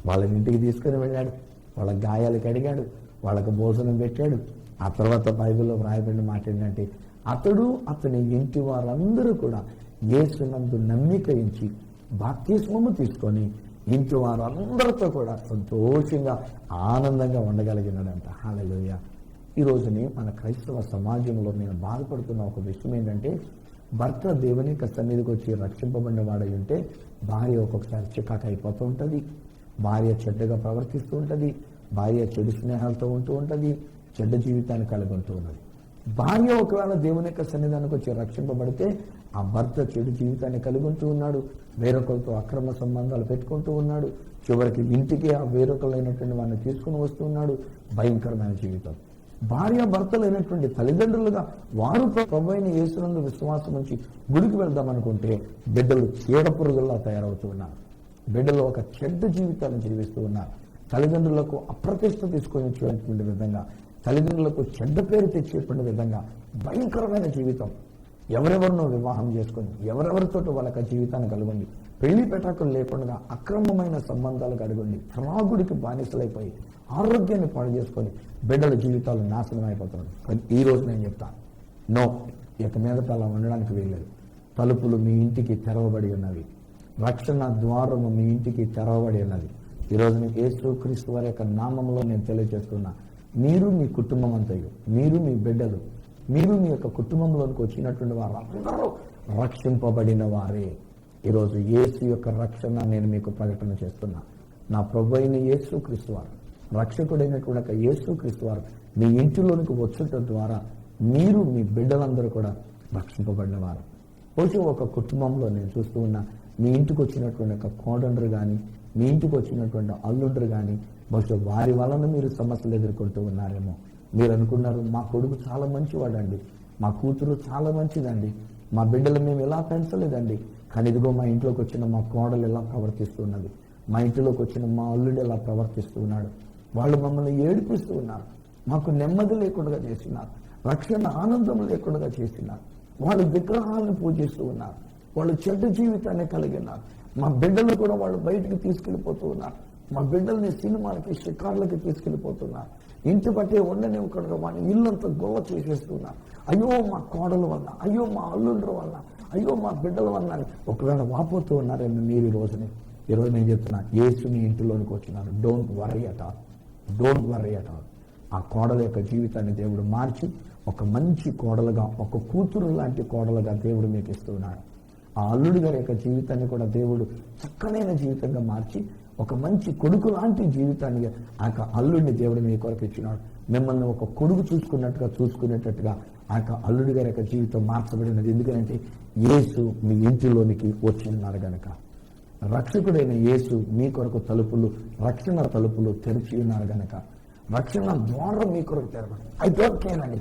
వాళ్ళని ఇంటికి తీసుకుని వెళ్ళాడు, వాళ్ళ గాయాలు కడిగాడు, వాళ్ళకు భోజనం పెట్టాడు. ఆ తర్వాత బైబిల్లో వ్రాయబడిన మాట ఏంటంటే అతడు అతని ఇంటి వారందరూ కూడా యేసునందు నమ్మిక ఉంచి బాప్తిస్మము తీసుకొని ఇంటి వారందరితో కూడా సంతోషంగా ఆనందంగా ఉండగలిగినాడంట. హల్లెలూయా. ఈ రోజుని మన క్రైస్తవ సమాజంలో నేను బాధపడుతున్న ఒక విషయం ఏంటంటే భర్త దేవుని యొక్క సన్నిధికి వచ్చి రక్షింపబడిన వాడై ఉంటే భార్య ఒక్కొక్కసారి చికాకు అయిపోతూ ఉంటుంది, భార్య చెడ్డగా ప్రవర్తిస్తూ ఉంటుంది, భార్య చెడు స్నేహాలతో ఉంటూ ఉంటుంది, చెడ్డ జీవితాన్ని కలిగి ఉంటూ ఉన్నది. భార్య ఒకవేళ దేవుని యొక్క సన్నిధానికి వచ్చి రక్షింపబడితే ఆ భర్త చెడు జీవితాన్ని కలిగి ఉంటూ ఉన్నాడు, వేరొకరితో అక్రమ సంబంధాలు పెట్టుకుంటూ ఉన్నాడు, చివరికి ఇంటికి ఆ వేరొకరైనటువంటి వాడిని తీసుకుని వస్తూ ఉన్నాడు. భయంకరమైన జీవితం. భార్య భర్తలైనటువంటి తల్లిదండ్రులుగా వారు ప్రభువైన యేసునందు విశ్వాసం నుంచి గుడికి వెళ్దామనుకుంటే బిడ్డలు చీడపురుగుల్లా తయారవుతూ ఉన్నారు, బిడ్డలు ఒక చెడ్డ జీవితాన్ని జీవిస్తూ ఉన్నారు. తల్లిదండ్రులకు అప్రతిష్ట తీసుకొని వచ్చేటువంటి విధంగా, తల్లిదండ్రులకు చెడ్డ పేరు తెచ్చేటువంటి విధంగా భయంకరమైన జీవితం. ఎవరెవరినో వివాహం చేసుకొని ఎవరెవరితో వాళ్ళకి జీవితాన్ని కలుగుండి, పెళ్లి పెటాకులు లేకుండా అక్రమమైన సంబంధాలు కలుగుండి, త్రాగుడికి బానిసలైపోయి ఆరోగ్యాన్ని పాడు చేసుకొని బిడ్డల జీవితాలు నాశనం అయిపోతున్నాయి. ఈ రోజు నేను చెప్తాను, నో, ఇక మీదట అలా ఉండడానికి వీల్లేదు. తలుపులు మీ ఇంటికి తెరవబడి ఉన్నవి, రక్షణ ద్వారము మీ ఇంటికి తెరవబడి ఉన్నది. ఈరోజు యేసు క్రీస్తు వారి యొక్క నామంలో నేను తెలియజేస్తున్నా, మీరు మీ కుటుంబం అంతయు, మీరు మీ బిడ్డలు, మీరు మీ యొక్క కుటుంబంలోనికి వచ్చినటువంటి వారు అందరూ రక్షింపబడిన వారే. ఈరోజు యేసు యొక్క రక్షణ నేను మీకు ప్రకటన చేస్తున్నా. నా ప్రభువైన యేసు క్రీస్తు వారు, రక్షకుడైనటువంటి యేసు క్రీస్తు వారు మీ ఇంటిలోనికి వచ్చటం ద్వారా మీరు మీ బిడ్డలందరూ కూడా రక్షింపబడిన వారు. కొంచెం ఒక కుటుంబంలో నేను చూస్తూ ఉన్నా, మీ ఇంటికి వచ్చినటువంటి ఒక కోడండ్రు కానీ, మీ ఇంటికి వచ్చినటువంటి అల్లుండ్రు కానీ, బహుశా వారి వలన మీరు సమస్యలు ఎదుర్కొంటూ ఉన్నారేమో. మీరు అనుకున్నారు, మా కొడుకు చాలా మంచివాడండి, మా కూతురు చాలా మంచిదండి, మా బిడ్డలు మేము ఎలా పెంచలేదండి, కానీ ఇదిగో మా ఇంట్లోకి వచ్చిన మా కోడలు ఎలా ప్రవర్తిస్తున్నది, మా ఇంట్లోకి వచ్చిన మా అల్లుడు ఎలా ప్రవర్తిస్తూ ఉన్నాడు, వాళ్ళు మమ్మల్ని ఏడిపిస్తూ ఉన్నారు, మాకు నెమ్మది లేకుండా చేస్తున్నారు, రక్షణ ఆనందం లేకుండా చేస్తున్నారు, వాళ్ళు విగ్రహాలను పూజిస్తూ ఉన్నారు, వాళ్ళు చెడ్డ జీవితాన్ని కలిగి ఉన్నారు, మా బిడ్డలు కూడా వాళ్ళు బయటికి తీసుకెళ్లిపోతూ ఉన్నారు, మా బిడ్డల్ని సినిమాలకి షికార్లకి తీసుకెళ్లిపోతున్నారు, ఇంటి బట్టే ఉండనివ్వకుండా వాళ్ళని ఇల్లంతా గొల్ల చేసేస్తున్నారు. అయ్యో మా కోడల వల్ల, అయ్యో మా అల్లుండ్ర వల్ల, అయ్యో మా బిడ్డల వల్ల అని ఒకవేళ వాపోతూ ఉన్నారేమో మీరు ఈ రోజు నేను చెప్తున్నా, యేసు మీ ఇంటిలోనికి వచ్చినారు. Don't worry at all, don't worry at all. ఆ కోడల యొక్క జీవితాన్ని దేవుడు మార్చి ఒక మంచి కోడలుగా, ఒక కూతురు లాంటి కోడలుగా దేవుడు మీకు ఇస్తున్నాడు. ఆ అల్లుడి గారి యొక్క జీవితాన్ని కూడా దేవుడు చక్కనైన జీవితంగా మార్చి ఒక మంచి కొడుకు లాంటి జీవితాన్ని ఆ యొక్క అల్లుడిని దేవుడు మీ కొరకు ఇచ్చినాడు. మిమ్మల్ని ఒక కొడుకు చూసుకునేటట్టుగా ఆ యొక్క అల్లుడి గారి యొక్క జీవితం మార్చబడినది. ఎందుకంటే యేసు మీ ఇంటిలోనికి వచ్చిన్నారు గనక. రక్షకుడైన యేసు మీ కొరకు రక్షణ తలుపులు తెరిచి ఉన్నారు గనక, రక్షణ ద్వారం మీ కొరకు తెరవండి. ఐ డోంట్ కేర్ అండి,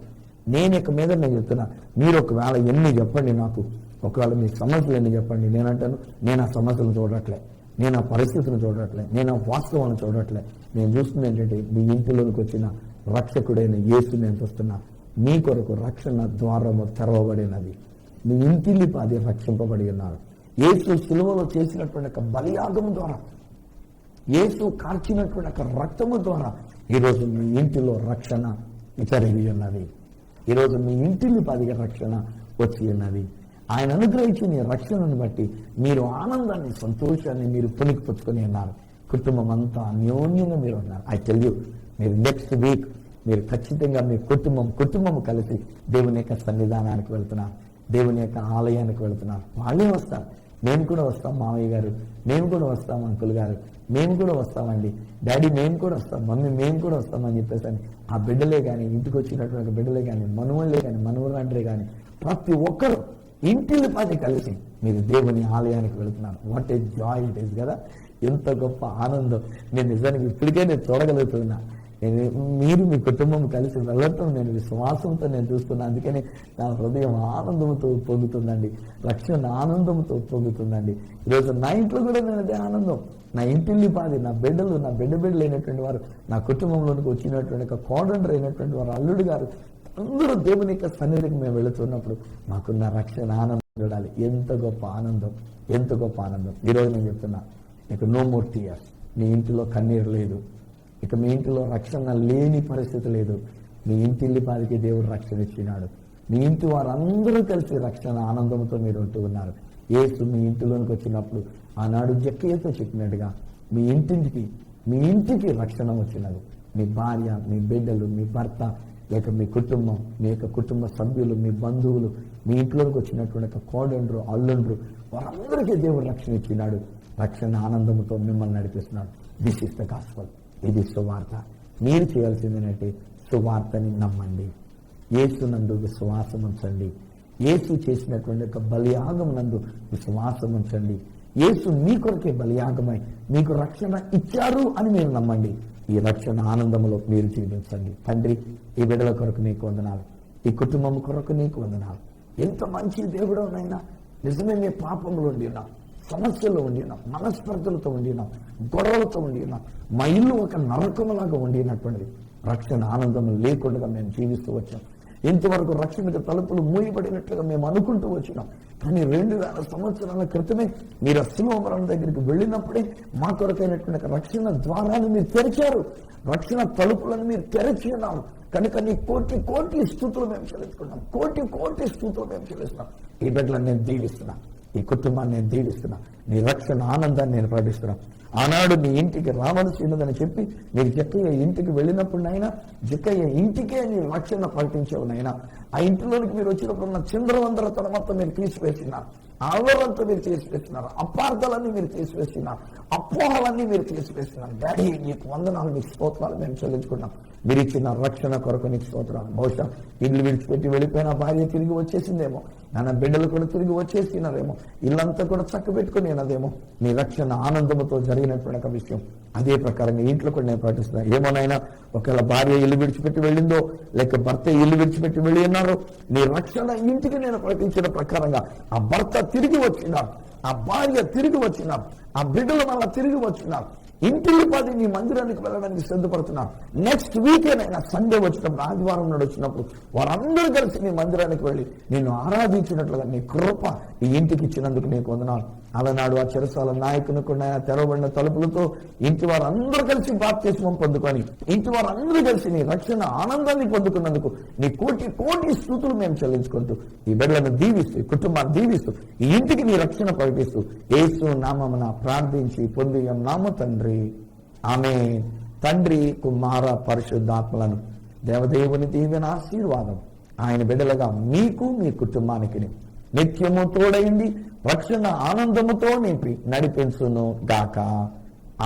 నేను ఇక మీద నేను చెప్తున్నా, మీరు ఒకవేళ ఎన్ని చెప్పండి, నాకు ఒకవేళ మీ సమస్యలు ఎన్ని చెప్పండి, నేనంటాను నేను ఆ సమస్యలు చూడట్లే, నేను ఆ పరిస్థితులను చూడట్లే, నేను ఆ వాస్తవాన్ని చూడట్లే. నేను చూస్తుంది ఏంటంటే మీ ఇంటిలోనికి వచ్చిన రక్షకుడైన యేసు నేను చూస్తున్నా. మీ కొరకు రక్షణ ద్వారము తెరవబడినది, మీ ఇంటిల్లి పాది రక్షింపబడి ఉన్నారు. యేసు సిలువలో చేసినటువంటి బలియాగం ద్వారా యేసు కార్చినటువంటి ఒక రక్తము ద్వారా ఈరోజు మీ ఇంటిలో రక్షణ జరిగి ఉన్నది. ఈరోజు మీ ఇంటిని పదిగా రక్షణ వచ్చి ఉన్నది. ఆయన అనుగ్రహించిన ఈ రక్షణను బట్టి మీరు ఆనందాన్ని, సంతోషాన్ని మీరు పుణికిపుచ్చుకొని ఉన్నారు. కుటుంబం అంతా అన్యోన్యంగా మీరు ఉన్నారు. ఐ టెల్ యూ, మీరు నెక్స్ట్ వీక్ మీరు ఖచ్చితంగా మీ కుటుంబం కలిసి దేవుని యొక్క సన్నిధానానికి వెళ్తున్నారు, దేవుని యొక్క ఆలయానికి వెళ్తున్నారు. వాళ్ళే వస్తారు, మేము కూడా వస్తాం మామయ్య గారు, మేము కూడా వస్తాం అంకుల్ గారు, మేము కూడా వస్తామండి డాడీ, మేము కూడా వస్తాం మమ్మీ, మేము కూడా వస్తామని చెప్పేసి అని ఆ బిడ్డలే కానీ, ఇంటికి వచ్చినటువంటి బిడ్డలే కానీ, మనవులే కానీ, మనవులంటే కానీ ప్రతి ఒక్కరు ఇంటిని పది కలిసి మీరు దేవుని ఆలయానికి వెళుతున్నారు. What a Joy it is కదా, ఎంత గొప్ప ఆనందం. నేను నిజానికి ఇప్పటికే నేను చూడగలుగుతున్నా. మీరు మీ కుటుంబం కలిసి వెళ్ళటం నేను విశ్వాసంతో నేను చూస్తున్నా. అందుకని నా హృదయం ఆనందంతో పొందుతుందండి, రక్షణ ఆనందంతో పొందుతుందండి. ఈరోజు నా ఇంట్లో కూడా నేను అదే ఆనందం. నా ఇంటిల్లి పాది, నా బిడ్డలు, నా బిడ్డలు అయినటువంటి వారు, నా కుటుంబంలోనికి వచ్చినటువంటి కోడండ్రు అయినటువంటి వారు, అల్లుడు గారు, అందరూ దేవుని యొక్క సన్నిధికి మేము వెళుతున్నప్పుడు మాకున్న రక్షణ ఆనందం చూడాలి. ఎంత గొప్ప ఆనందం, ఎంత గొప్ప ఆనందం. ఈరోజు నేను చెప్తున్నా, ఇక నో మోర్ టీయర్స్. మీ ఇంటిలో కన్నీరు లేదు, ఇక మీ ఇంటిలో రక్షణ లేని పరిస్థితి లేదు. మీ ఇంటిల్లి పాదికి దేవుడు రక్షణ ఇచ్చినాడు. మీ ఇంటి వారందరూ కలిసి రక్షణ ఆనందంతో మీరు ఉంటూ ఉన్నారు. యేసు మీ ఇంటిలోనికి వచ్చినప్పుడు ఆనాడు జక్కయ్యతో చెప్పినట్టుగా మీ ఇంటికి రక్షణ వచ్చినది. మీ భార్య, మీ బిడ్డలు, మీ భర్త, లేక మీ కుటుంబం, మీ యొక్క కుటుంబ సభ్యులు, మీ బంధువులు, మీ ఇంట్లోకి వచ్చినటువంటి కోడండ్రు, అల్లుండ్రు, వారందరికీ దేవుడు రక్షణ ఇచ్చినాడు. రక్షణ ఆనందంతో మిమ్మల్ని నడిపిస్తున్నాడు. This is the gospel. ఇది సువార్త. మీరు చేయాల్సింది ఏంటంటే సువార్తని నమ్మండి, యేసునందు విశ్వాసం ఉంచండి, యేసు చేసినటువంటి ఒక బలియాగం నందు విశ్వాసం ఉంచండి. యేసు మీ కొరకే బలియాగమై మీకు రక్షణ ఇచ్చారు అని మీరు నమ్మండి. ఈ రక్షణ ఆనందంలో మీరు జీవించండి. తండ్రి, ఈ బిడ్డల కొరకు నీకు వందనాలు, ఈ కుటుంబం కొరకు నీకు వందనాలు. ఎంత మంచి దేవుడో నైనా. నిజమే, మీ పాపంలో ఉండి ఉన్నాం, సమస్యలో ఉండి ఉన్నాం, మనస్పర్ధలతో ఉండి ఉన్నాం, గొడవలతో ఉండి ఉన్నాం. మా ఇల్లు ఒక నరకములాగా ఉండినటువంటిది. రక్షణ ఆనందం లేకుండా మేము జీవిస్తూ వచ్చాం. ఇంతవరకు రక్షణకు తలుపులు మూయబడినట్లుగా మేము అనుకుంటూ వచ్చినాం. కానీ 2000 సంవత్సరాల క్రితమే మీరు శిలువ మరణం దగ్గరికి వెళ్ళినప్పుడే మా కొరకైనటువంటి రక్షణ ద్వారాన్ని మీరు తెరిచారు, రక్షణ తలుపులను మీరు తెరిచి ఉన్నాం. కనుక నీ కోటి స్థుతులు మేము చెల్లించుకున్నాం, కోటి స్థుతులు మేము చెల్లిస్తున్నాం. ఈ బిడ్డలను నేను దీవిస్తున్నా, ఈ కుటుంబాన్ని నేను దీవిస్తున్నా, నీ రక్షణ ఆనందాన్ని నేను ప్రకటిస్తున్నా. ఆనాడు మీ ఇంటికి రావలసినదని చెప్పి మీరు జక్కయ్య ఇంటికి వెళ్ళినప్పుడు నైనా, జక్కయ్య ఇంటికే నీ రక్షణ ప్రకటించావు నైనా. ఆ ఇంటిలోనికి మీరు వచ్చినప్పుడు ఉన్న చింద్రవందర తర్వాత మీరు తీసివేసినారు, అల్లరంతా మీరు తీసివేస్తున్నారు, అపార్థాలన్నీ మీరు తీసివేస్తున్నారు, అపోహలన్నీ మీరు తీసివేస్తున్నారు. డాడీ, నీకు వందనాలు, నీకు స్తోత్రాలు మేము చెల్లించుకున్నాం. మీరు ఇచ్చిన రక్షణ కొరకు నీకు స్తోత్రాలు. బహుశా ఇల్లు విడిచిపెట్టి వెళ్ళిపోయిన భార్య తిరిగి వచ్చేసిందేమో, నాన్న బిడ్డలు కూడా తిరిగి వచ్చేసినారేమో, ఇల్లంతా కూడా చక్క పెట్టుకుని ఉన్నదేమో. నీ రక్షణ ఆనందంతో జరిగినటువంటి ఒక విషయం. అదే ప్రకారంగా ఇంట్లో కూడా నేను ప్రకటిస్తున్నాను. ఏమోనైనా ఒకవేళ భార్య ఇల్లు విడిచిపెట్టి వెళ్ళిందో, లేక భర్త ఇల్లు విడిచిపెట్టి వెళ్ళి ఉన్నారో, నీ రక్షణ ఇంటికి నేను ప్రకటించిన ప్రకారంగా ఆ భర్త తిరిగి వచ్చినారు, ఆ భార్య తిరిగి వచ్చినారు, ఆ బిడ్డల వల్ల తిరిగి వచ్చినారు. ఇంటిని పది నీ మందిరానికి వెళ్ళడానికి సిద్ధపడుతున్నారు. నెక్స్ట్ వీకేనైనా సండే వచ్చినప్పుడు, ఆదివారం నాడు వచ్చినప్పుడు వారందరూ కలిసి నీ మందిరానికి వెళ్ళి నిన్ను ఆరాధించినట్లుగా నీ కృప ఈ ఇంటికి ఇచ్చినందుకు నీకు వందనాలు. అలనాడు ఆ చెరసాల నాయకునికి తెరవబడిన తలుపులతో ఇంటి వారందరూ కలిసి బాప్తిస్మం పొందుకొని, ఇంటి వారందరూ కలిసి నీ రక్షణ ఆనందాన్ని పొందుకున్నందుకు నీ కోటి స్తుతులు మేము చెల్లించుకుంటూ, ఈ బిడ్డలను దీవిస్తూ, ఈ కుటుంబాన్ని దీవిస్తూ, ఈ ఇంటికి నీ రక్షణ ప్రకటిస్తూ యేసు నామమున ప్రార్థించి పొంది నామ తండ్రి, ఆమేన్. తండ్రి, కుమార, పరిశుద్ధాత్మలను దేవదేవుని దీవెన ఆశీర్వాదం ఆయన బిడ్డలుగా మీకు, మీ కుటుంబానికి నిత్యము తోడైంది, రక్షణ ఆనందముతో నింపి నడిపించును గాక.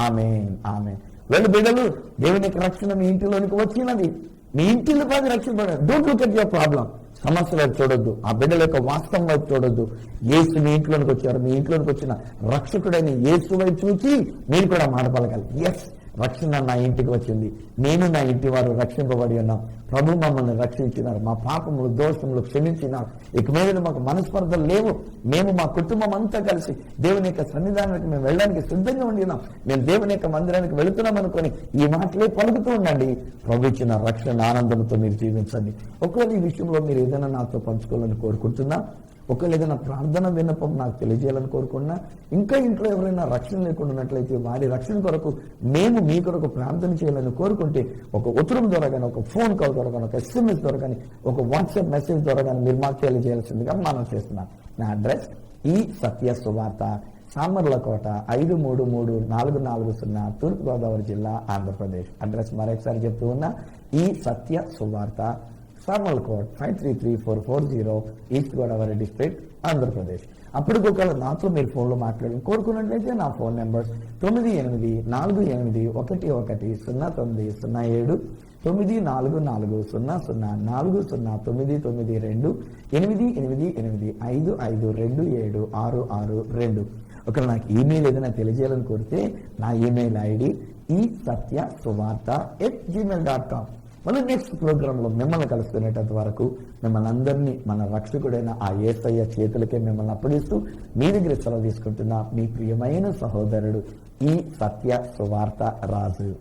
ఆమేన్, ఆమేన్. వెళ్ళు బిడ్డలు, దేవుని యొక్క రక్షణ మీ ఇంటిలోనికి వచ్చినది. మీ ఇంటిలో పది రక్షణ. Don't look at your problem. సమస్యలు చూడొద్దు, ఆ బిడ్డల యొక్క వాస్తవం వైపు చూడొద్దు. యేసు మీ ఇంట్లోనికి వచ్చారు, మీ ఇంట్లోనికి వచ్చిన రక్షకుడైన యేసు వైపు చూసి మీరు కూడా మాట పలకాలి. ఎస్, రక్షణ నా ఇంటికి వచ్చింది, నేను నా ఇంటి వారు రక్షింపబడి ఉన్నాం. ప్రభు మమ్మల్ని రక్షించినారు, మా పాపములు దోషములు క్షమించినారు. ఇక మీద మాకు మనస్పర్ధలు లేవు. మేము మా కుటుంబం అంతా కలిసి దేవుని యొక్క సన్నిధానానికి మేము వెళ్ళడానికి సిద్ధంగా ఉండినాం. మేము దేవుని యొక్క మందిరానికి వెళుతున్నాం అనుకొని ఈ మాటలే పలుకుతూ ఉండండి. ప్రభు ఇచ్చిన రక్షణ ఆనందంతో మీరు జీవించండి. ఒకవేళ ఈ విషయంలో మీరు ఏదైనా నాతో పంచుకోవాలని కోరుకుంటున్నా, ఒకవేళ ఏదైనా ప్రార్థన విన్నపం నాకు తెలియజేయాలని కోరుకున్నా, ఇంకా ఇంట్లో ఎవరైనా రక్షణ లేకుండా ఉన్నట్లయితే వారి రక్షణ కొరకు మేము మీ కొరకు ప్రార్థన చేయాలని కోరుకుంటే ఒక ఉత్తరం ద్వారా కానీ, ఒక ఫోన్ కాల్ ద్వారా కానీ, ఒక SMS ద్వారా కానీ, ఒక వాట్సాప్ మెసేజ్ ద్వారా కానీ మీరు మాకు తెలియజేయాల్సిందిగా మనం చేస్తున్నాం. నా అడ్రస్ ఈ సత్య సువార్త, సామర్లకోట 533440, తూర్పుగోదావరి జిల్లా, ఆంధ్రప్రదేశ్. అడ్రస్ మరొకసారి చెప్తూ ఉన్నా, ఈ సత్య సువార్త, సామర్లకోట్ 533440, ఈస్ట్ గోదావరి డిస్ట్రిక్ట్, ఆంధ్రప్రదేశ్. అప్పటికొకవేళ నాతో మీరు ఫోన్లో మాట్లాడాలని కోరుకున్నట్లయితే నా ఫోన్ నెంబర్స్ 9848110907, 9440040992, 888855276662. ఒకవేళ నాకు ఈమెయిల్ ఏదైనా తెలియజేయాలని కోరితే నా ఈమెయిల్ ఐడి ఈ సత్య సువార్త @gmail.com. మళ్ళీ నెక్స్ట్ ప్రోగ్రాంలో మిమ్మల్ని కలుసుకునేటంత వరకు మిమ్మల్ని అందరినీ మన రక్షకుడైన ఆ యేసయ్య చేతులకే మిమ్మల్ని అప్పగిస్తూ మీ దగ్గర సెలవు తీసుకుంటున్న మీ ప్రియమైన సహోదరుడు ఈ సత్య సువార్త రాజు.